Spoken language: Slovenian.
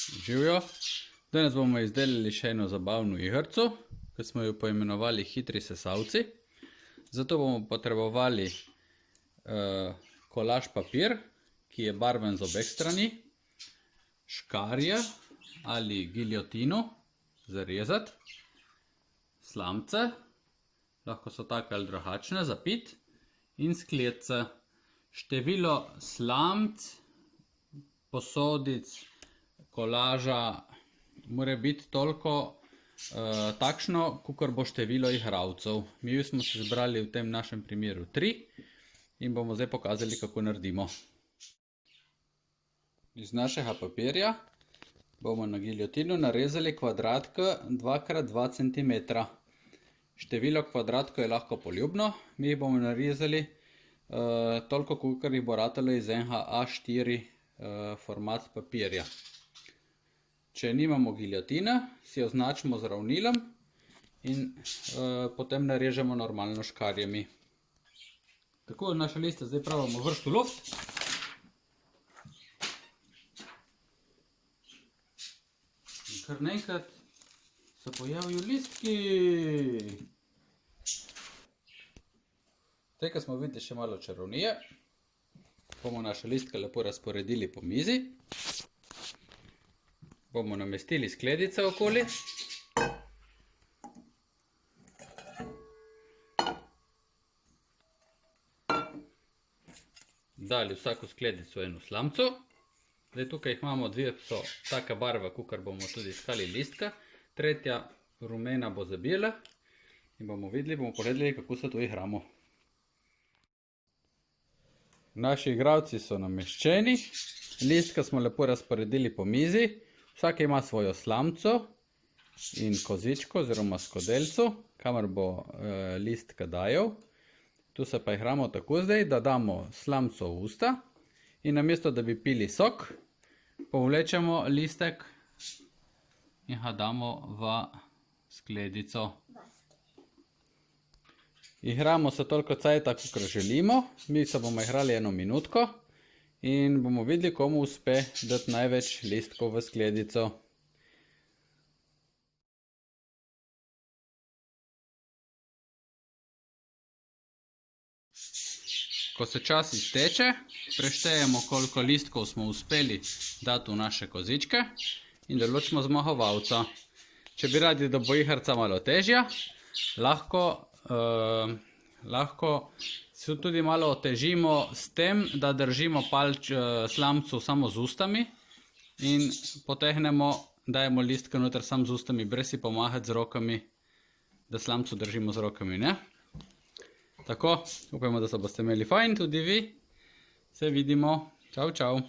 Živjo. Danes bomo izdelali še eno zabavno igrico, ki smo jo poimenovali hitri sesalci. Zato bomo potrebovali kolaž papir, ki je barven z obeh strani, škarje ali giljotino za rezati, slamce, lahko so take ali drugačne za piti, in skledice. Število slamc, posodic, kolaža mora biti toliko takšno, kakor bo število igralcev. Mi smo se zbrali v tem našem primeru 3 in bomo zdaj pokazali, kako naredimo. Iz našega papirja bomo na giljotino narezali kvadratke 2x2 cm. Število kvadratkov je lahko poljubno, mi jih bomo narezali toliko, kakor jih bo ratalo iz enega A4 format papirja. Če nimamo giljotine, si jo označimo z ravnilom in potem narežemo normalno škarjami. Tako, naše liste zdaj pravimo vršti v luft. In kar naenkrat se pojavijo listki. Zdaj, ko smo videli še malo čarovnije, bomo naše listke lepo razporedili po mizi. Bomo namestili skledice okoli. Dali vsako skledico eno slamco. Zdaj, tukaj jih imamo dve, so taka barva, kakor bomo tudi iskali listka. Tretja rumena bo za bela. In bomo videli, bomo pogledali, kako se to igramo. Naši igralci so nameščeni. Listka smo lepo razporedili po mizi. Vsak ima svojo slamco in kozičko oziroma skodelco, kamor bo listka dajal. Tu se pa igramo tako zdaj, da damo slamco v usta in namesto, da bi pili sok, povlečemo listek in ga damo v skledico. Igramo se toliko cajta, kakor želimo. Mi se bomo igrali 1 minutko in bomo videli, komu uspe dati največ listkov v skledico. Ko se čas izteče, preštejemo, koliko listkov smo uspeli dati v naše kozičke in določimo zmagovalca. Če bi radi, da bo igrica malo težja, lahko se tudi malo otežimo s tem, da držimo slamco samo z ustami in potegnemo, dajemo listke noter samo z ustami, brez si pomagati z rokami, da slamco držimo z rokami, ne? Tako, upajmo, da se boste imeli fajn, tudi vi. Se vidimo. Čau, čau.